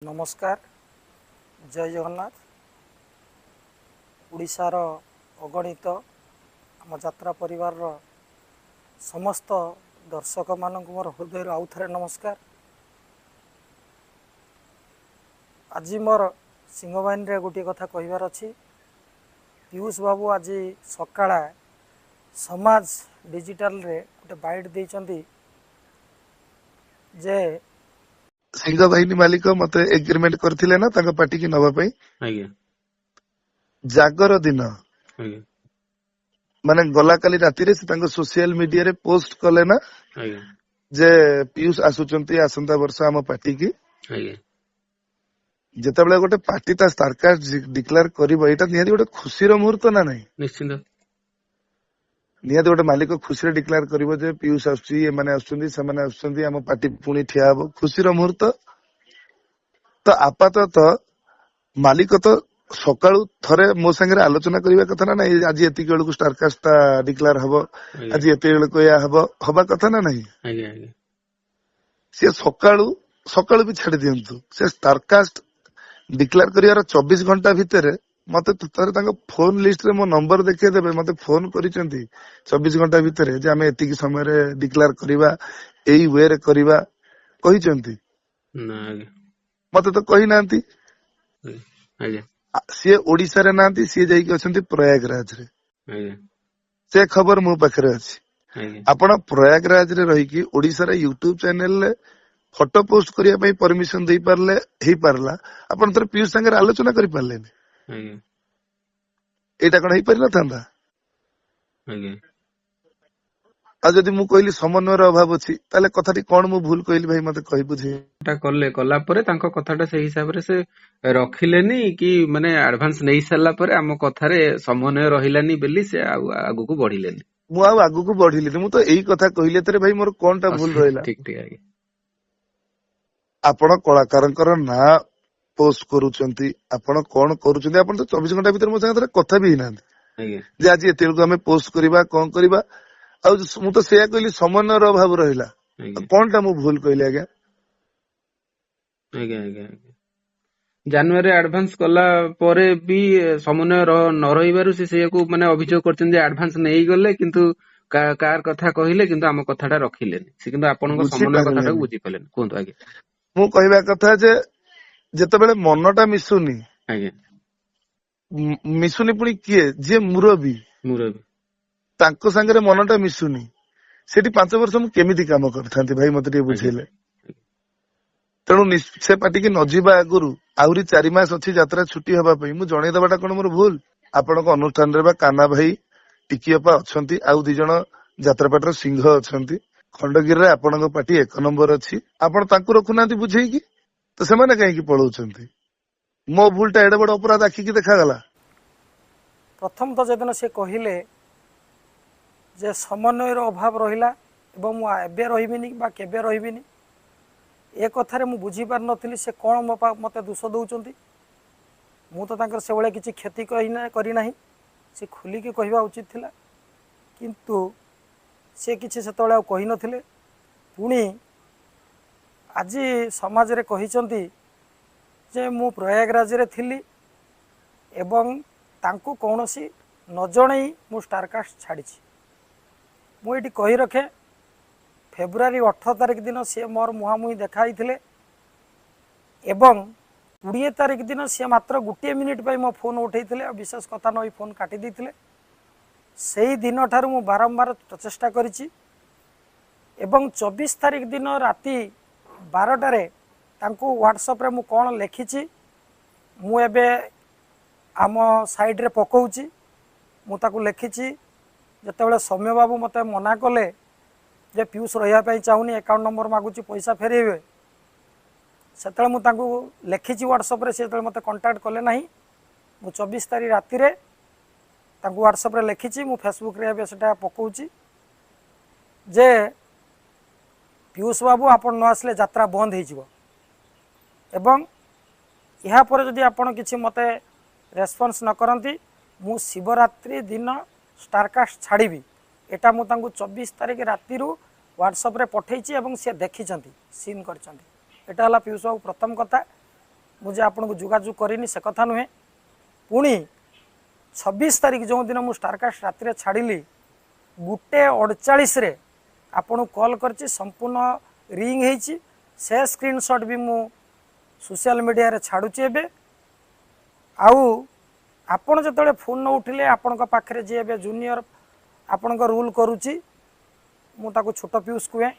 नमस्कार। जय जगन्नाथ। ओडिशार अगणित आम यात्रा परिवार समस्त दर्शक मानक मोर हृदय आउ थे नमस्कार। आज मोर सिंहबाहिनी रे गोटे कथा कहबार अच्छी। पीयूष बाबू आज सकाळ समाज डिजिटल रे गोटे बाइट देइचंदी जे सिंह बाहिनी मालिक मते एग्रीमेंट करथिले ना तांका पार्टी की नवा पई आज्ञा जागर दिन आज्ञा माने गला काली राती रे से तांको सोशल मीडिया रे पोस्ट कले ना आज्ञा जे पीयूष आसुचंती आसंता वर्ष हम पार्टी की आज्ञा जेतेबेले गोटे पार्टी ता स्टारकास्ट डिक्लेयर करबो एटा निहाती गोटे खुशीर मुहूर्त ना नाही। निश्चिंत निहाती गोटे मालिक खुशी रे डिक्लेयर करबो जे पीयूष आसुची ए माने आसुचंदी से माने आसुचंदी हम पार्टी पुणी ठिया हबो खुशीर मुहूर्त। तो आपातत मालिक तो सकाळू थरे मो संगे आलोचना करबा कथा ना नाही आज एति बेलू स्टारकास्ट डिक्लेयर हबो आज एति बेलू या हबो हबा कथा ना नाही। आज्ञा आज्ञा से सकाळू सकाळू भी छाड़ी दियंतु से स्टारकास्ट डिक्लेयर करियार 24 घंटा भितर मते थरे तांको फोन लिस्ट रे मो नंबर देखै देबे मते फोन करिसंती 24 घंटा भितर जे हमें एति समय रे डिक्लेयर करिबा एई वे रे करिबा कहिसंती ना आज्ञा मते तो कहि नांती। आज्ञा सी ओडिशा रे नांती सी जाईकी अछंती प्रयागराज रे आज्ञा से खबर मो पाखरे अछि। आज्ञा आपण प्रयागराज रे रही की ओडिशा रे यूट्यूब चैनल रे फोटो पोस्ट करिया पई परमिशन देई पारले हेई पारला आपण तर पीयूष संगे आलोचना करि पारले आज्ञा एटा कोन हेई परिला थांदा। आज्ञा आ जदि मु कहली समन्वयर अभाव अछि ताले कथाटी कोन मु भूल कहली भाई मते कहि बुझे कला परे तांको कथाटा से हिसाब रे से रखिलेनी कि माने एडवांस नै सरला परे हम कथारे समन्वय रहिलानी बेली से आगु को बढ़िलेनी मु आ आगु को बढ़िली मु तो एई कथा कहिले तरे भाई मोर कोनटा भूल रहला। ठीक ठीक आज्ञा आपण कलाकारंकर ना पोस्ट करूचंती आपण कोन करूचंती आपण तो 24 घंटा भीतर मो संगे कथा भी हिना आज्ञा जे आज एते को हमें पोस्ट करिबा कोन करिबा आ मु तो सेया कहली समन्वयर अभाव रहिला आज्ञा कोनटा मु भूल कहली आज्ञा। आज्ञा आज्ञा जनवरी एडवांस कला परे भी समन्वय न रहिबारु से को माने अभियोग करछन जे एडवांस नै गले किंतु कार कथा कहिले किंतु हम कथाटा रखिलेनी से किंतु आपनको समन्वय कथाटा बुझि पलेन कोंतो आगे मु कहबा कथा जे जेतेबेले मनटा मिसुनी आज्ञा मिसुनी पुनी किए जे मुरबी मुरबी तांको संगे मनटा मिसुनी सेठी 5 वर्ष मु केमिति काम करथांती भाई मते टे बुझेले तेणु से पार्टी की नजिबा आगुरु आउरी 4 मास अछि यात्रा छुट्टी हबा पई मु जणै दबाटा कोन मोर भूल आपनक अनुष्ठान रे बा काना भाई टिकियपा अछंती आउ दि जण यात्रा पाटर सिंह अछंती खंडगिरी रे आपनक पार्टी 1 नंबर अछि आपण तांकु रखुनांती बुझेई तो से माने काहे की पळौछंती मो भूलटा एडे बड़ अपराध आखि की देखा गला। प्रथम तो जदन से कहले जे समन्वयर अभाव रहिला एवं मु एबे रहिबिनी बा केबे रहिबिनी ए कथारे मु बुझी पार नथिली से कोन मते दोष दउचंती। मु तो तांकर से बळे किछि क्षति करी नाही से खुली के कहबा उचित थिला किंतु से किछि सेतबळे आ कहि नथिले पुणी आज समाज रे कहिचंती जे मु प्रयागराज रे थिली एवं तांको कौनसी न जणई मु स्टारकास्ट छाड़ी मु ये कही रखे फेब्रुआरी 18 तारिख दिन सी मोर मुहांमुही देखाई एवं 20 तारिख दिन सी मात्र गोटे मिनिट पर मो फोन उठे विशेष कथा नई फोन काटी देते से दिन ठार मु बारंबार प्रचेषा करिछि एवं 24 तारिख दिन राति 12टारे तांको व्हाट्सएप रे मु कौन लिखिछि मु एबे आम साइड रे पकाउछि मु ताकू लिखिछि जेतेबेले सौम्य बाबू मते मना कले जे पीयूष रहिया पई चाहुनी अकाउंट नंबर मागुछि पैसा फेरेबे सेतले मु ताकू लिखिछि व्हाट्सएप रे सेतले मते कांटेक्ट कले नाही मु 24 तारिख राति रे ताकू व्हाट्सएप रे लिखिछि मु फेसबुक रे एबे सेटा पकाउछि जे पीयूष बाबू आपण न आसले यात्रा बंद हो जिवो एवं या पर जदि आपण किछि मते रेस्पॉन्स न करंती मु शिवरात्रि दिन स्टारकास्ट छाड़बी एटा मु तांको 24 तारिख राति रु व्हाट्सएप रे पठेछि एवं से देखिछंती सीन करछंती एटा हला पीयूष बाबू प्रथम कथा मुझे आपन को जोगाजोग करनी से कथा नुहे पुणी 26 तारीख जो दिन मुझे स्टारकास्ट राति छाड़ी 1:48 आपन कॉल कर संपूर्ण रिंग होती से स्क्रीनशॉट भी मु सोशल मीडिया रे छाड़ुची एबे आउ आपण जो फोन न उठिले आपण पाखे जी ए जूनियर आपण रूल करुच्ची मुझे छोट पीयूष कहे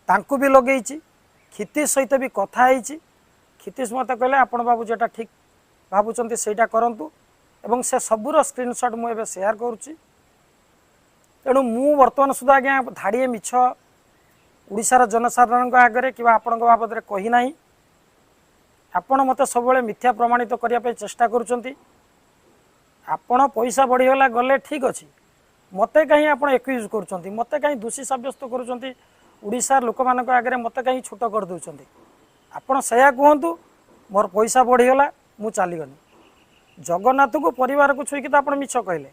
तांकु भी लगे क्षितिश सहित भी कथा है क्षितिश मत कहले आपण बाबू जेटा ठीक भावुं सेटा करूँ एवं से सबूर स्क्रीनशॉट मुझे शेयर करुच्ची तेणु मु वर्तमान सुधा आज्ञा धाड़िए मिछ ओडिशार जनसाधारण आगे कि आपण बाबद कही ना आपण मत सब मिथ्या प्रमाणित करने चेष्टा करुँच आपण पैसा बढ़ीगला गले ठीक अच्छे मत कहीं आप एक्यूज कर मत कहीं दोषी सब्यस्त करुँचा लोक मान आगे मत कहीं छोट कर दौरान आपड़ से कहतु मोर पैसा बढ़ीगला मु चलीगनी जगन्नाथ को परिवार को छुईकी तो आप मिछ कहले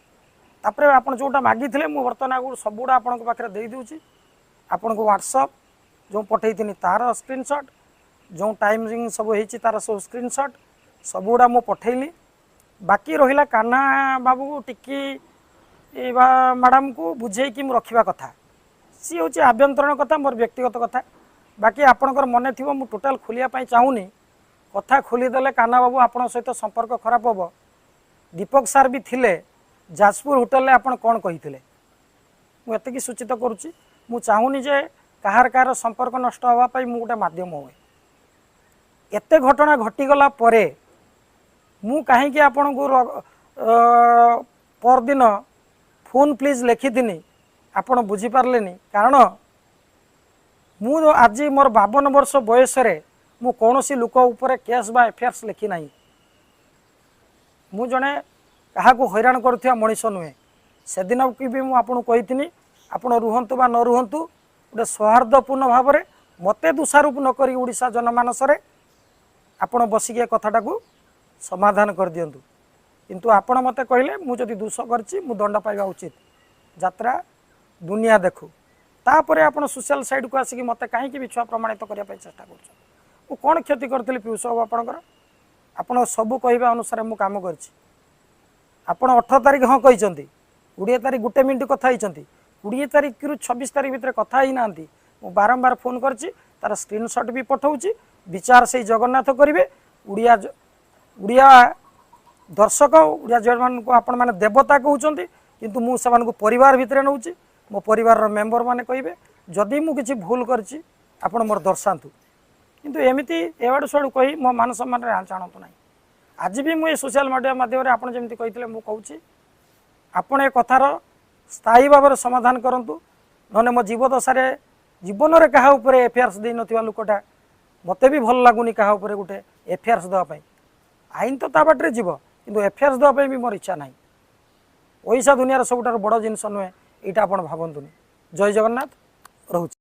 तापर आप जोटा मागिले मुझे बर्तमान आगे सबूटा आपण पाखे दे दूची आपण को व्हाट्सअप जो पठे तार स्क्रीनशॉट जो टाइमिंग सब होती तार सब स्क्रीनशॉट सबूटा मु पठेली बाकी रहा कान्हा बाबू टिकी मैडम को बुझे कि रखा कथा सी हूँ आभ्यंतरण कथा मोर व्यक्तिगत कथा बाकी आपणकर मन थी मु टोटाल खोलिया चाहूनी कथा खोलीदे कान्हा बाबू आपण सहित संपर्क खराब हम दीपक सार भी थिले जाजपुर होटेल में आपड़ कौन कही मुझे सूचित करुच्ची मु चाहूनी जे कहार कहार संपर्क नष्ट हाँपाई मु गोटे मध्यम हुए एत घटना घटीगला परे मु कहीं आपण को परदिन फोन प्लीज लिखिथिनी आपण बुझीपारे कारण मु आज मोर 52 वर्ष बयस मु कौन सी लोक उपर केस बा एफआईआर लिखि ना मु जड़े क्या हैरान करुवा मनीष नुहे से दिन की भी मुझे कही आपण रुहतु बा न रुहतु गोटे सौहार्दपूर्ण भाव में मत दोषारोप नक ओडिशा जनमानस आपण बसिक कथाटा को समाधान कर दिंतु किंतु आपण मत कहले मुझे दोष करछि मु दंड पाइबा उचित यात्रा दुनिया देखु तापर आप सोशल साइड को आसिक मत कहीं छुआ प्रमाणित करने चेष्टा कर कौन क्षति करी पीयूष बाबू आपणकर आप सबू कहवा अनुसार मु काम कर 18 तारीख हाँ कहते 20 तारीख 1 मिनिट कथा होती 20 तारीख रु 26 तारीख भितर कथा ही ना मु बारंबार फोन कर तार स्क्रीनशॉट भी पठाऊँ विचार से जगन्नाथ करेंगे उड़िया उड़िया दर्शक उड़िया जो को आपण मैंने देवता कहते किंतु मु से परिवार भितर नौ मो परिवार मेंबर माने कहे जदि मु किसी भूल करछि आपण मोर दर्शातु किंतु एमती एवाड़ू साड़ू कही मो मान सम्मान चाणतु ना आज भी मुझे सोशल मीडिया माध्यम आपड़ जमी कही मुझे कहूँ आपण ए कथार स्थायी भाव में समाधान करूँ ना मो जीवदशा जीवन में क्या एफआईआर दे ना लोकटा मत भी भल लगुनि क्या गोटे एफआईआर देवाई आईन तो ता बाटे जीव कि एफआईआर देवाई भी मोर इच्छा ना ओडिशा दुनिया सबुठ बड़ जिनस नुहे यहाँ आप भावतुनि जय जगन्नाथ रोचे।